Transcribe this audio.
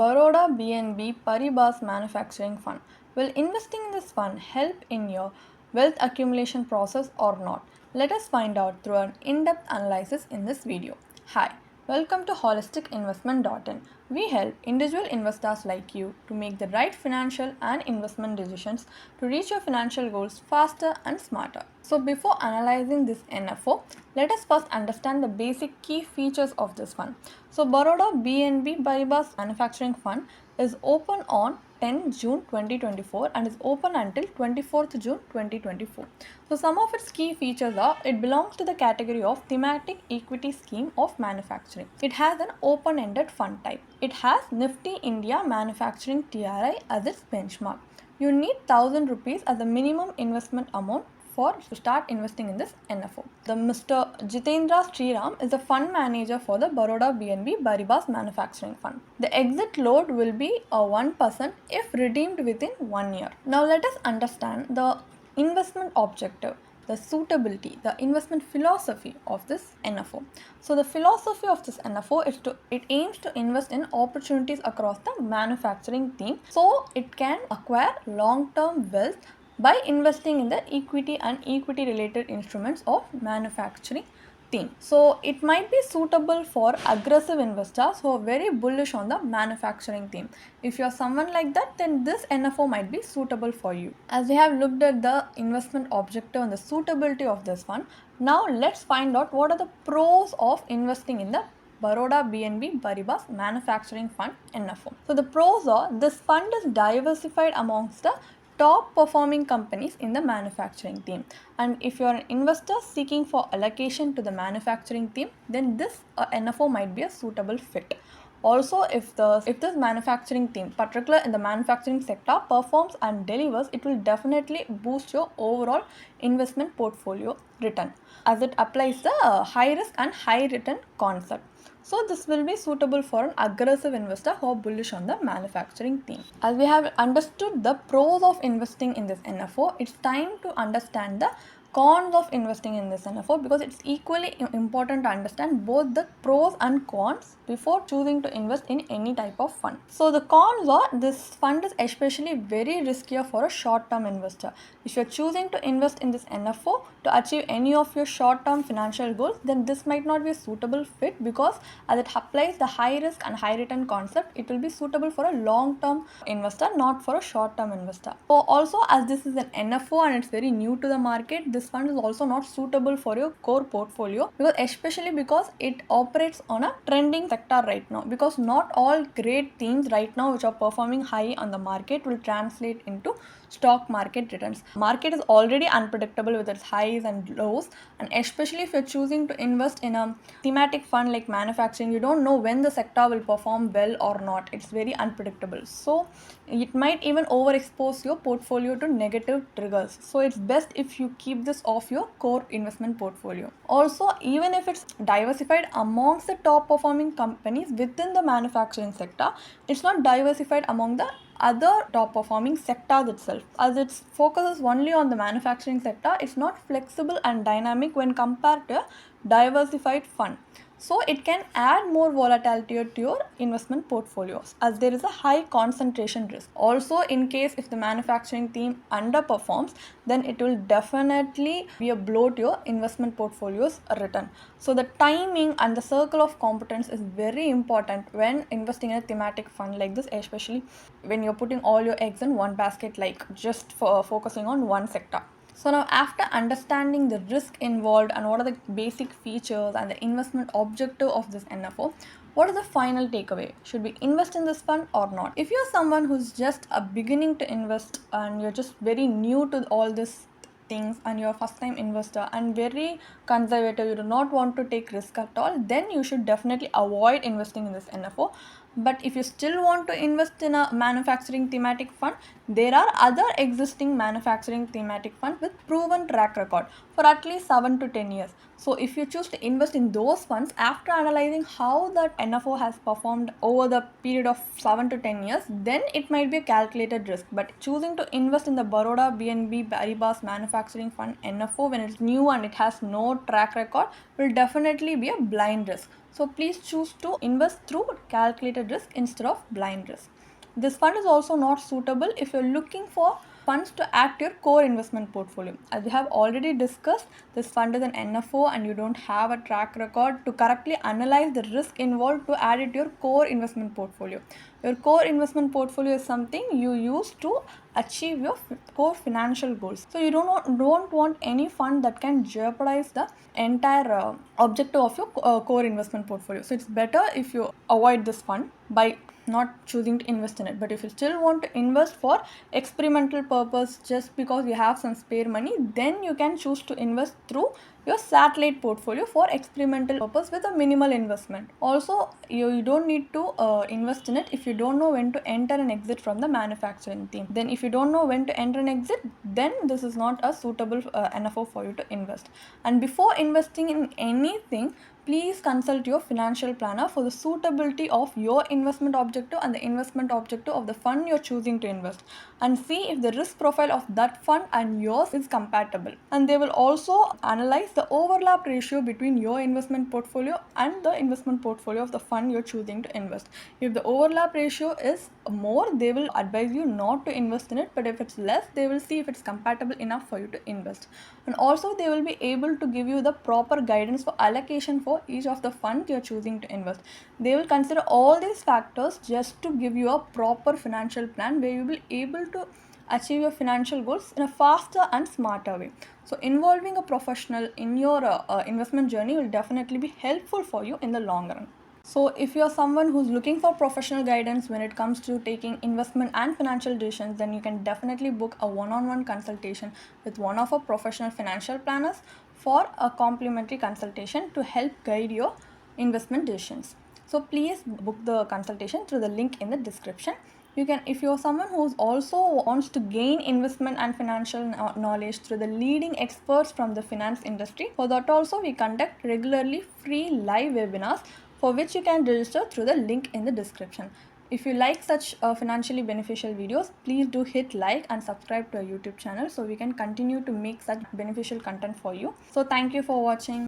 Baroda BNP Paribas Manufacturing Fund. Will investing in this fund help in your wealth accumulation process or not? Let us find out through an in-depth analysis in this video. Hi, welcome to holisticinvestment.in. We help individual investors like you to make the right financial and investment decisions to reach your financial goals faster and smarter. So before analyzing this NFO, let us first understand the basic key features of this fund. So Baroda BNP Paribas Manufacturing Fund is open on 10 June 2024 and is open until 24th June 2024. So some of its key features are it belongs to the category of thematic equity scheme of manufacturing. It has an open-ended fund type. It has Nifty India Manufacturing TRI as its benchmark. You need 1000 rupees as a minimum investment amount to start investing in this NFO. The Mr. Jitendra Sriram is the fund manager for the Baroda BNP Paribas Manufacturing Fund. The exit load will be a 1% if redeemed within 1 year. Now let us understand the investment objective, the suitability, the investment philosophy of this NFO. So the philosophy of this NFO is it aims to invest in opportunities across the manufacturing theme so it can acquire long-term wealth by investing in the equity and equity related instruments of manufacturing theme. So it might be suitable for aggressive investors who are very bullish on the manufacturing theme. If you are someone like that, then this NFO might be suitable for you. As we have looked at the investment objective and the suitability of this fund, now let's find out what are the pros of investing in the Baroda BNP Paribas Manufacturing Fund NFO. So the pros are this fund is diversified amongst the top performing companies in the manufacturing theme, and if you are an investor seeking for allocation to the manufacturing theme, then this NFO might be a suitable fit. Also, if this manufacturing theme, particular in the manufacturing sector, performs and delivers, it will definitely boost your overall investment portfolio return, as it applies the high risk and high return concept. So this will be suitable for an aggressive investor who are bullish on the manufacturing theme. As we have understood the pros of investing in this NFO, it's time to understand the cons of investing in this NFO, because it's equally important to understand both the pros and cons before choosing to invest in any type of fund. So the cons are this fund is especially very riskier for a short-term investor. If you're choosing to invest in this NFO to achieve any of your short-term financial goals, then this might not be a suitable fit, because as it applies the high risk and high return concept, it will be suitable for a long-term investor, not for a short-term investor. So also, as this is an NFO and it's very new to the market, this fund is also not suitable for your core portfolio, especially because it operates on a trending sector right now, because not all great themes right now which are performing high on the market will translate into stock market returns. Market is already unpredictable with its highs and lows, and especially if you're choosing to invest in a thematic fund like manufacturing, you don't know when the sector will perform well or not. It's very unpredictable, so it might even overexpose your portfolio to negative triggers. So it's best if you keep this off your core investment portfolio. Also, even if it's diversified amongst the top performing companies within the manufacturing sector, it's not diversified among the other top performing sectors itself. As it focuses only on the manufacturing sector, it's not flexible and dynamic when compared to a diversified fund. So it can add more volatility to your investment portfolios, as there is a high concentration risk. Also, in case if the manufacturing theme underperforms, then it will definitely be a blow to your investment portfolio's return. So the timing and the circle of competence is very important when investing in a thematic fund like this, especially when you're putting all your eggs in one basket, like just for focusing on one sector. So now, after understanding the risk involved and what are the basic features and the investment objective of this NFO, what is the final takeaway? Should we invest in this fund or not? If you're someone who's just beginning to invest and you're just very new to all this things and you're a first time investor and very conservative, you do not want to take risk at all, then you should definitely avoid investing in this NFO. But if you still want to invest in a manufacturing thematic fund, there are other existing manufacturing thematic funds with proven track record for at least 7 to 10 years. So if you choose to invest in those funds after analyzing how that NFO has performed over the period of 7 to 10 years, then it might be a calculated risk. But choosing to invest in the Baroda BNP Paribas Manufacturing Fund NFO when it's new and it has no track record will definitely be a blind risk. So please choose to invest through calculated risk instead of blind risk. This fund is also not suitable if you're looking for funds to add to your core investment portfolio. As we have already discussed, this fund is an NFO and you don't have a track record to correctly analyze the risk involved to add it to your core investment portfolio. Your core investment portfolio is something you use to achieve your core financial goals. So you don't want any fund that can jeopardize the entire objective of your core investment portfolio. So it's better if you avoid this fund by not choosing to invest in it. But if you still want to invest for experimental purpose just because you have some spare money, then you can choose to invest through your satellite portfolio for experimental purpose with a minimal investment. Also, you don't need to invest in it if you don't know when to enter and exit from the manufacturing theme. Then if you don't know when to enter and exit, then this is not a suitable NFO for you to invest. And before investing in anything, please consult your financial planner for the suitability of your investment objective and the investment objective of the fund you're choosing to invest, and see if the risk profile of that fund and yours is compatible. And they will also analyze the overlap ratio between your investment portfolio and the investment portfolio of the fund you're choosing to invest. If the overlap ratio is more, they will advise you not to invest in it, but if it's less, they will see if it's compatible enough for you to invest. And also they will be able to give you the proper guidance for allocation for each of the funds you're choosing to invest. They will consider all these factors just to give you a proper financial plan where you will be able to achieve your financial goals in a faster and smarter way. So involving a professional in your investment journey will definitely be helpful for you in the long run. So if you're someone who's looking for professional guidance when it comes to taking investment and financial decisions, then you can definitely book a one-on-one consultation with one of our professional financial planners for a complimentary consultation to help guide your investment decisions. So please book the consultation through the link in the description. You can, if you're someone who's also wants to gain investment and financial knowledge through the leading experts from the finance industry, for that also we conduct regularly free live webinars for which you can register through the link in the description. If you like such financially beneficial videos, please do hit like and subscribe to our YouTube channel so we can continue to make such beneficial content for you. So thank you for watching.